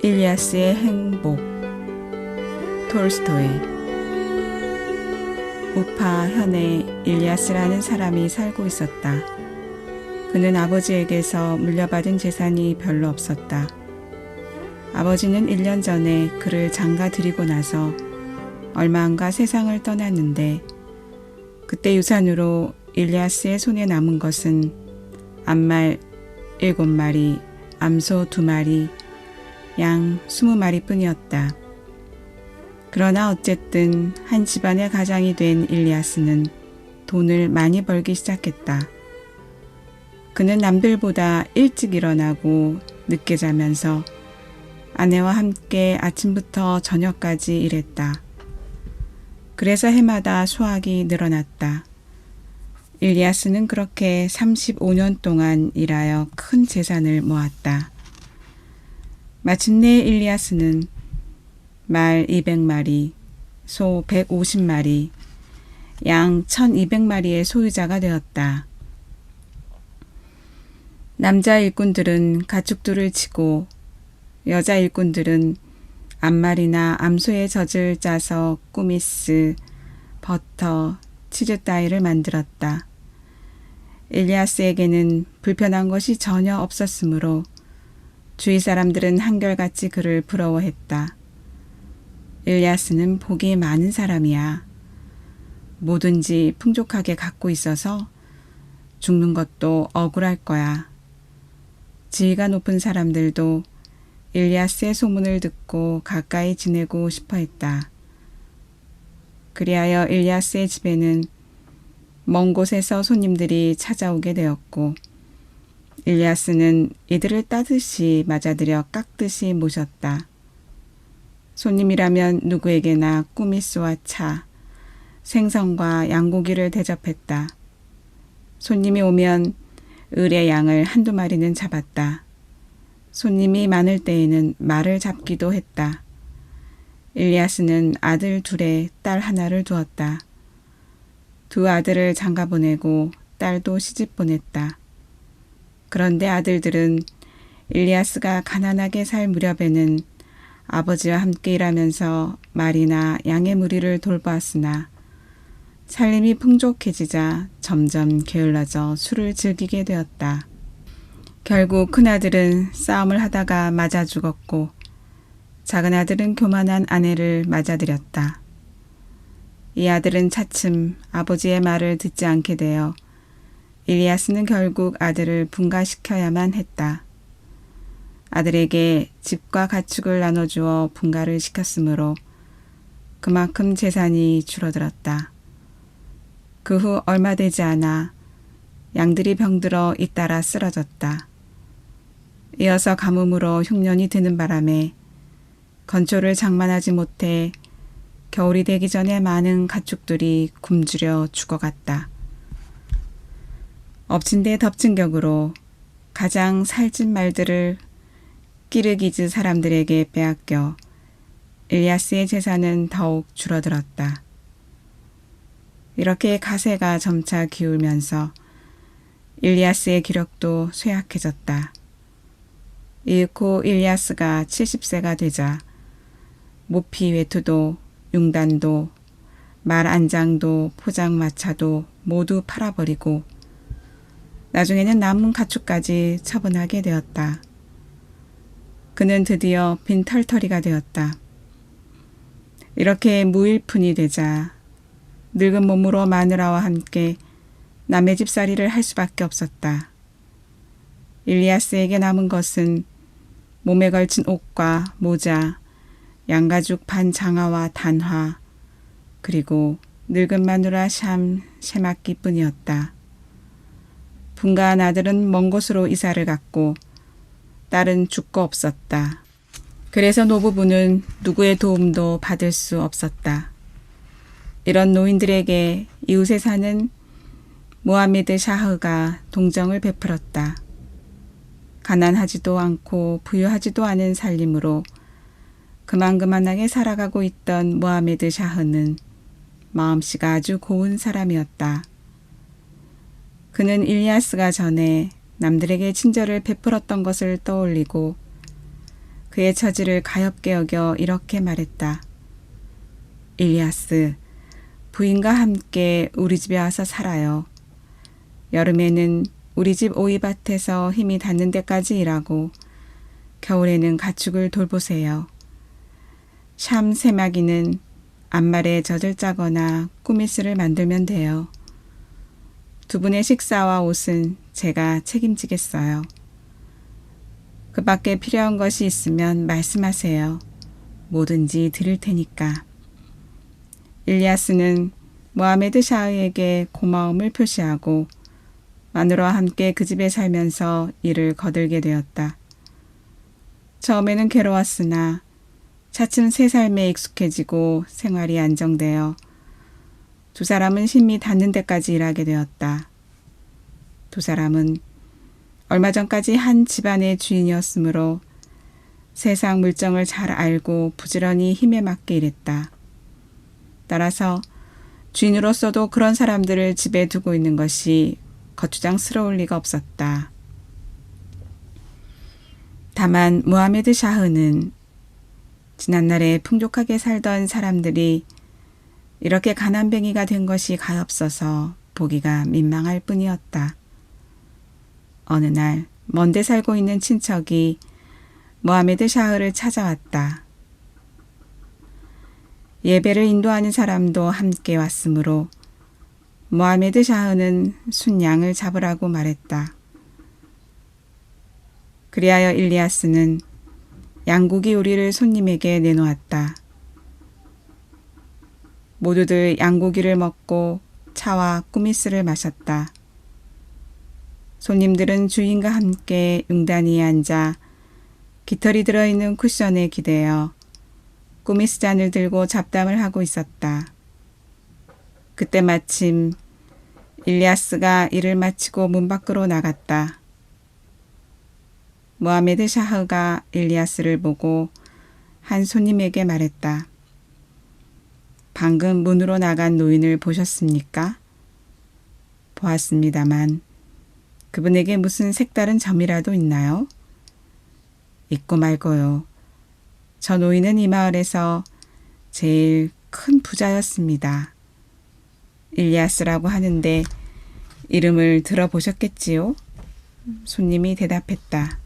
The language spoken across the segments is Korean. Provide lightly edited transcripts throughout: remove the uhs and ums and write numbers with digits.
일리아스의 행복. 톨스토이. 우파 현에 일리아스라는 사람이 살고 있었다. 그는 아버지에게서 물려받은 재산이 별로 없었다. 아버지는 1년 전에 그를 장가 들이고 나서 얼마 안가 세상을 떠났는데, 그때 유산으로 일리아스의 손에 남은 것은 암말 7마리, 암소 2마리, 양 20마리 뿐이었다. 그러나 어쨌든 한 집안의 가장이 된 일리아스는 돈을 많이 벌기 시작했다. 그는 남들보다 일찍 일어나고 늦게 자면서 아내와 함께 아침부터 저녁까지 일했다. 그래서 해마다 수확이 늘어났다. 일리아스는 그렇게 35년 동안 일하여 큰 재산을 모았다. 마침내 일리아스는 말 200마리, 소 150마리, 양 1200마리의 소유자가 되었다. 남자 일꾼들은 가축들을 치고 여자 일꾼들은 암말이나 암소의 젖을 짜서 꾸미스, 버터, 치즈 따위를 만들었다. 일리아스에게는 불편한 것이 전혀 없었으므로 주위 사람들은 한결같이 그를 부러워했다. 일리아스는 복이 많은 사람이야. 뭐든지 풍족하게 갖고 있어서 죽는 것도 억울할 거야. 지위가 높은 사람들도 일리아스의 소문을 듣고 가까이 지내고 싶어 했다. 그리하여 일리아스의 집에는 먼 곳에서 손님들이 찾아오게 되었고, 일리아스는 이들을 따뜻이 맞아들여 깍듯이 모셨다. 손님이라면 누구에게나 꾸미스와 차, 생선과 양고기를 대접했다. 손님이 오면 을의 양을 한두 마리는 잡았다. 손님이 많을 때에는 말을 잡기도 했다. 일리아스는 아들 2에 딸 1를 두었다. 2 아들을 장가 보내고 딸도 시집 보냈다. 그런데 아들들은 일리아스가 가난하게 살 무렵에는 아버지와 함께 일하면서 말이나 양의 무리를 돌보았으나 살림이 풍족해지자 점점 게을러져 술을 즐기게 되었다. 결국 큰아들은 싸움을 하다가 맞아 죽었고, 작은 아들은 교만한 아내를 맞아들였다. 이 아들은 차츰 아버지의 말을 듣지 않게 되어 일리아스는 결국 아들을 분가시켜야만 했다. 아들에게 집과 가축을 나눠주어 분가를 시켰으므로 그만큼 재산이 줄어들었다. 그 후 얼마 되지 않아 양들이 병들어 잇따라 쓰러졌다. 이어서 가뭄으로 흉년이 드는 바람에 건초를 장만하지 못해 겨울이 되기 전에 많은 가축들이 굶주려 죽어갔다. 엎친 데 덮친 격으로 가장 살찐 말들을 끼르기즈 사람들에게 빼앗겨 일리아스의 재산은 더욱 줄어들었다. 이렇게 가세가 점차 기울면서 일리아스의 기력도 쇠약해졌다. 이윽고 일리아스가 70세가 되자 모피 외투도 융단도 말 안장도 포장마차도 모두 팔아버리고 나중에는 남은 가축까지 처분하게 되었다. 그는 드디어 빈털터리가 되었다. 이렇게 무일푼이 되자 늙은 몸으로 마누라와 함께 남의 집살이를 할 수밖에 없었다. 일리아스에게 남은 것은 몸에 걸친 옷과 모자, 양가죽 반 장화와 단화, 그리고 늙은 마누라 샴 셰마끼뿐이었다. 분가한 아들은 먼 곳으로 이사를 갔고 딸은 죽고 없었다. 그래서 노부부는 누구의 도움도 받을 수 없었다. 이런 노인들에게 이웃에 사는 무하메드 샤흐가 동정을 베풀었다. 가난하지도 않고 부유하지도 않은 살림으로 그만그만하게 살아가고 있던 무하메드 샤흐는 마음씨가 아주 고운 사람이었다. 그는 일리아스가 전에 남들에게 친절을 베풀었던 것을 떠올리고 그의 처지를 가엾게 여겨 이렇게 말했다. 일리아스, 부인과 함께 우리 집에 와서 살아요. 여름에는 우리 집 오이밭에서 힘이 닿는 데까지 일하고 겨울에는 가축을 돌보세요. 샴 세마기는 앞말에 젖을 짜거나 꾸미스를 만들면 돼요. 두 분의 식사와 옷은 제가 책임지겠어요. 그 밖에 필요한 것이 있으면 말씀하세요. 뭐든지 드릴 테니까. 일리아스는 모하메드 샤흐에게 고마움을 표시하고 마누라와 함께 그 집에 살면서 일을 거들게 되었다. 처음에는 괴로웠으나 차츰 새 삶에 익숙해지고 생활이 안정되어 두 사람은 힘이 닿는 데까지 일하게 되었다. 두 사람은 얼마 전까지 한 집안의 주인이었으므로 세상 물정을 잘 알고 부지런히 힘에 맞게 일했다. 따라서 주인으로서도 그런 사람들을 집에 두고 있는 것이 거추장스러울 리가 없었다. 다만 무하메드 샤흐는 지난날에 풍족하게 살던 사람들이 이렇게 가난뱅이가 된 것이 가엾어서 보기가 민망할 뿐이었다. 어느 날 먼데 살고 있는 친척이 무하메드 샤흐를 찾아왔다. 예배를 인도하는 사람도 함께 왔으므로 무하메드 샤흐는 순양을 잡으라고 말했다. 그리하여 일리아스는 양고기 요리를 손님에게 내놓았다. 모두들 양고기를 먹고 차와 꾸미스를 마셨다. 손님들은 주인과 함께 융단위에 앉아 깃털이 들어있는 쿠션에 기대어 꾸미스 잔을 들고 잡담을 하고 있었다. 그때 마침 일리아스가 일을 마치고 문 밖으로 나갔다. 무하메드 샤흐가 일리아스를 보고 한 손님에게 말했다. 방금 문으로 나간 노인을 보셨습니까? 보았습니다만 그분에게 무슨 색다른 점이라도 있나요? 있고 말고요. 저 노인은 이 마을에서 제일 큰 부자였습니다. 일리아스라고 하는데 이름을 들어보셨겠지요? 손님이 대답했다.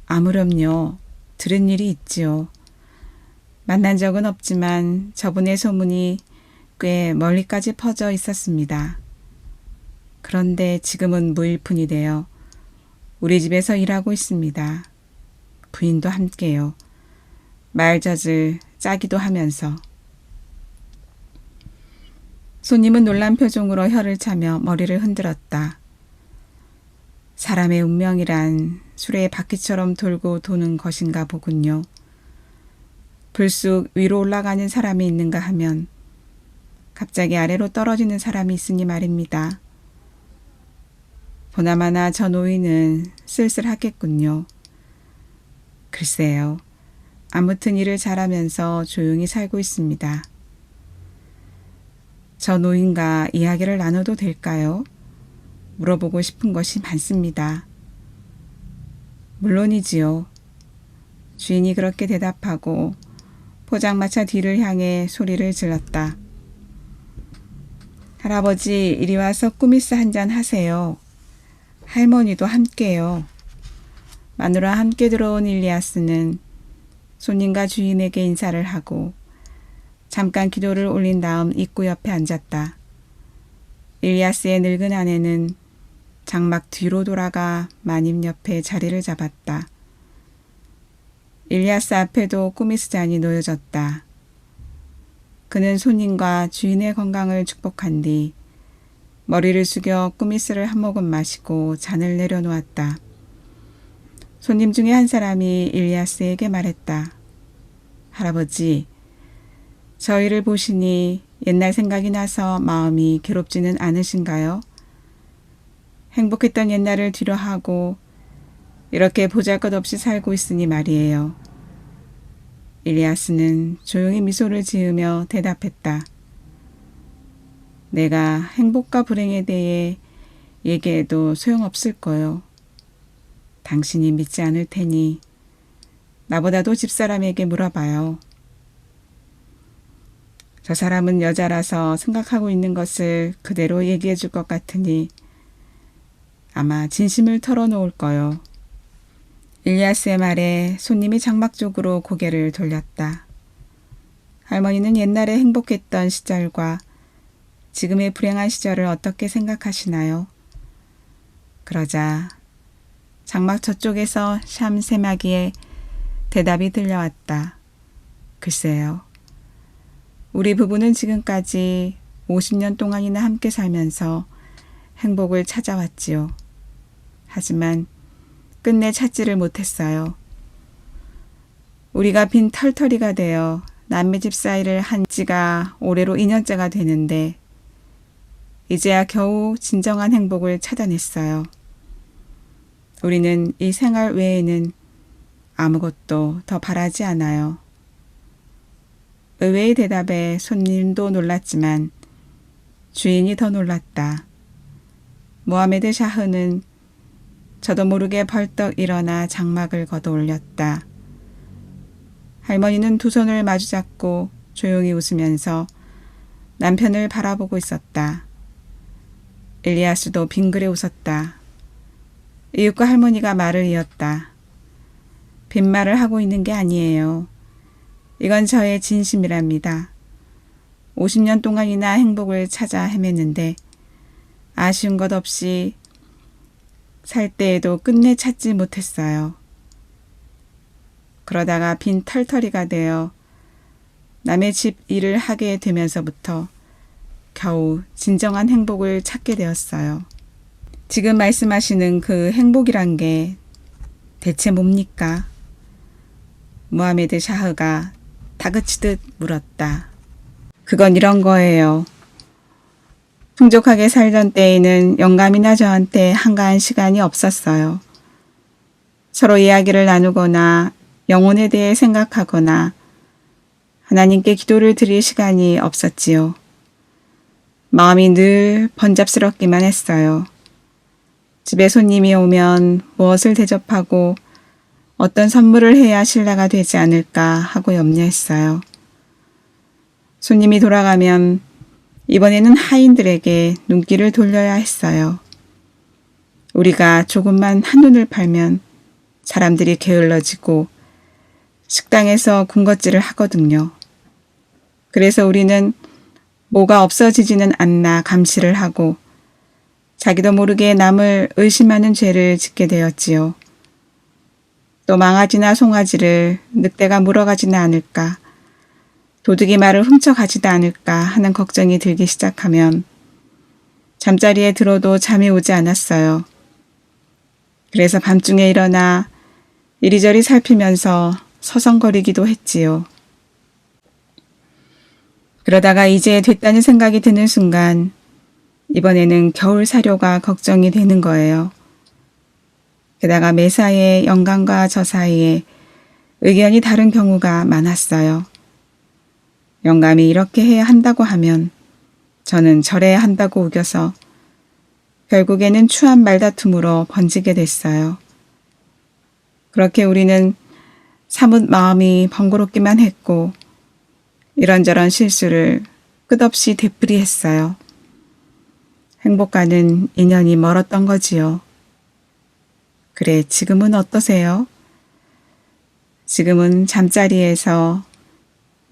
아무렴요. 들은 일이 있지요. 만난 적은 없지만 저분의 소문이 꽤 멀리까지 퍼져 있었습니다. 그런데 지금은 무일푼이 되어 우리 집에서 일하고 있습니다. 부인도 함께요. 말젖을 짜기도 하면서. 손님은 놀란 표정으로 혀를 차며 머리를 흔들었다. 사람의 운명이란 수레의 바퀴처럼 돌고 도는 것인가 보군요. 불쑥 위로 올라가는 사람이 있는가 하면 갑자기 아래로 떨어지는 사람이 있으니 말입니다. 보나마나 저 노인은 쓸쓸하겠군요. 글쎄요. 아무튼 일을 잘하면서 조용히 살고 있습니다. 저 노인과 이야기를 나눠도 될까요? 물어보고 싶은 것이 많습니다. 물론이지요. 주인이 그렇게 대답하고 포장마차 뒤를 향해 소리를 질렀다. 할아버지, 이리 와서 꾸미스 한잔 하세요. 할머니도 함께요. 마누라 함께 들어온 일리아스는 손님과 주인에게 인사를 하고 잠깐 기도를 올린 다음 입구 옆에 앉았다. 일리아스의 늙은 아내는 장막 뒤로 돌아가 마님 옆에 자리를 잡았다. 일리아스 앞에도 꾸미스 잔이 놓여졌다. 그는 손님과 주인의 건강을 축복한 뒤 머리를 숙여 꾸미스를 한 모금 마시고 잔을 내려놓았다. 손님 중에 한 사람이 일리아스에게 말했다. 할아버지, 저희를 보시니 옛날 생각이 나서 마음이 괴롭지는 않으신가요? 행복했던 옛날을 뒤로하고 이렇게 보잘것없이 살고 있으니 말이에요. 일리아스는 조용히 미소를 지으며 대답했다. 내가 행복과 불행에 대해 얘기해도 소용없을 거요. 당신이 믿지 않을 테니 나보다도 집사람에게 물어봐요. 저 사람은 여자라서 생각하고 있는 것을 그대로 얘기해 줄 것 같으니 아마 진심을 털어놓을 거요. 일리아스의 말에 손님이 장막 쪽으로 고개를 돌렸다. 할머니는 옛날에 행복했던 시절과 지금의 불행한 시절을 어떻게 생각하시나요? 그러자 장막 저쪽에서 샴 세마기의 대답이 들려왔다. 글쎄요. 우리 부부는 지금까지 50년 동안이나 함께 살면서 행복을 찾아왔지요. 하지만 끝내 찾지를 못했어요. 우리가 빈 털터리가 되어 남의 집 사이를 한 지가 올해로 2년째가 되는데 이제야 겨우 진정한 행복을 찾아냈어요. 우리는 이 생활 외에는 아무것도 더 바라지 않아요. 의외의 대답에 손님도 놀랐지만 주인이 더 놀랐다. 모하메드 샤흐는 저도 모르게 벌떡 일어나 장막을 걷어 올렸다. 할머니는 두 손을 마주잡고 조용히 웃으면서 남편을 바라보고 있었다. 엘리아스도 빙그레 웃었다. 이웃과 할머니가 말을 이었다. 빈말을 하고 있는 게 아니에요. 이건 저의 진심이랍니다. 50년 동안이나 행복을 찾아 헤맸는데 아쉬운 것 없이 살 때에도 끝내 찾지 못했어요. 그러다가 빈 털터리가 되어 남의 집 일을 하게 되면서부터 겨우 진정한 행복을 찾게 되었어요. 지금 말씀하시는 그 행복이란 게 대체 뭡니까? 모하메드 샤흐가 다그치듯 물었다. 그건 이런 거예요. 풍족하게 살던 때에는 영감이나 저한테 한가한 시간이 없었어요. 서로 이야기를 나누거나 영혼에 대해 생각하거나 하나님께 기도를 드릴 시간이 없었지요. 마음이 늘 번잡스럽기만 했어요. 집에 손님이 오면 무엇을 대접하고 어떤 선물을 해야 신뢰가 되지 않을까 하고 염려했어요. 손님이 돌아가면 이번에는 하인들에게 눈길을 돌려야 했어요. 우리가 조금만 한눈을 팔면 사람들이 게을러지고 식당에서 군것질을 하거든요. 그래서 우리는 뭐가 없어지지는 않나 감시를 하고 자기도 모르게 남을 의심하는 죄를 짓게 되었지요. 또 망아지나 송아지를 늑대가 물어가지는 않을까, 도둑이 말을 훔쳐가지도 않을까 하는 걱정이 들기 시작하면 잠자리에 들어도 잠이 오지 않았어요. 그래서 밤중에 일어나 이리저리 살피면서 서성거리기도 했지요. 그러다가 이제 됐다는 생각이 드는 순간 이번에는 겨울 사료가 걱정이 되는 거예요. 게다가 매사에 영감과 저 사이에 의견이 다른 경우가 많았어요. 영감이 이렇게 해야 한다고 하면 저는 저래야 한다고 우겨서 결국에는 추한 말다툼으로 번지게 됐어요. 그렇게 우리는 사뭇 마음이 번거롭기만 했고 이런저런 실수를 끝없이 되풀이했어요. 행복과는 인연이 멀었던 거지요. 그래, 지금은 어떠세요? 지금은 잠자리에서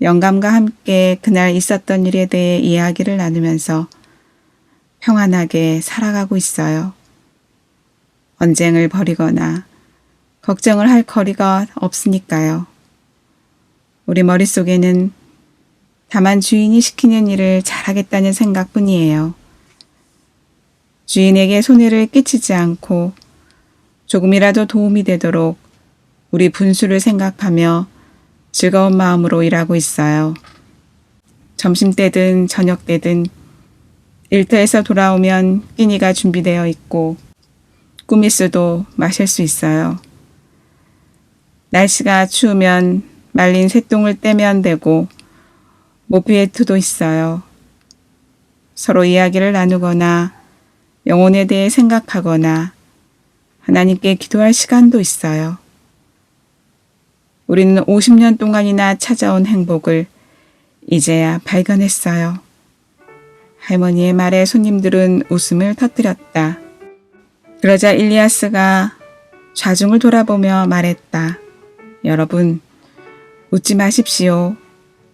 영감과 함께 그날 있었던 일에 대해 이야기를 나누면서 평안하게 살아가고 있어요. 언쟁을 벌이거나 걱정을 할 거리가 없으니까요. 우리 머릿속에는 다만 주인이 시키는 일을 잘하겠다는 생각뿐이에요. 주인에게 손해를 끼치지 않고 조금이라도 도움이 되도록 우리 분수를 생각하며 즐거운 마음으로 일하고 있어요. 점심때든 저녁때든 일터에서 돌아오면 끼니가 준비되어 있고 꾸미스도 마실 수 있어요. 날씨가 추우면 말린 새똥을 떼면 되고 모피에트도 있어요. 서로 이야기를 나누거나 영혼에 대해 생각하거나 하나님께 기도할 시간도 있어요. 우리는 50년 동안이나 찾아온 행복을 이제야 발견했어요. 할머니의 말에 손님들은 웃음을 터뜨렸다. 그러자 일리아스가 좌중을 돌아보며 말했다. 여러분, 웃지 마십시오.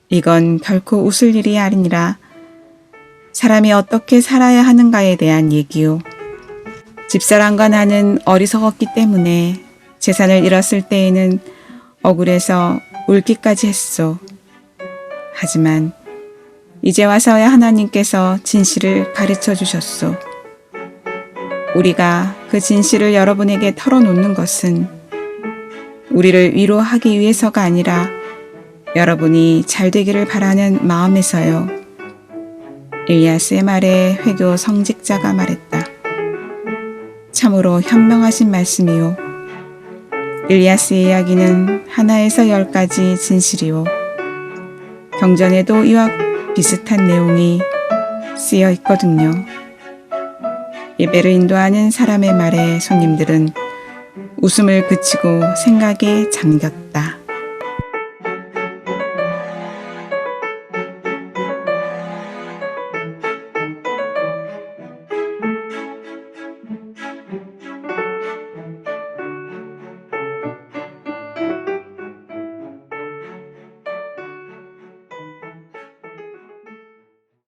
이건 결코 웃을 일이 아니라 사람이 어떻게 살아야 하는가에 대한 얘기요. 집사람과 나는 어리석었기 때문에 재산을 잃었을 때에는 억울해서 울기까지 했소. 하지만 이제 와서야 하나님께서 진실을 가르쳐 주셨소. 우리가 그 진실을 여러분에게 털어놓는 것은 우리를 위로하기 위해서가 아니라 여러분이 잘 되기를 바라는 마음에서요. 일리아스의 말에 회교 성직자가 말했다. 참으로 현명하신 말씀이요. 일리아스의 이야기는 하나에서 10가지 진실이요. 경전에도 이와 비슷한 내용이 쓰여 있거든요. 예배를 인도하는 사람의 말에 손님들은 웃음을 그치고 생각에 잠겼다.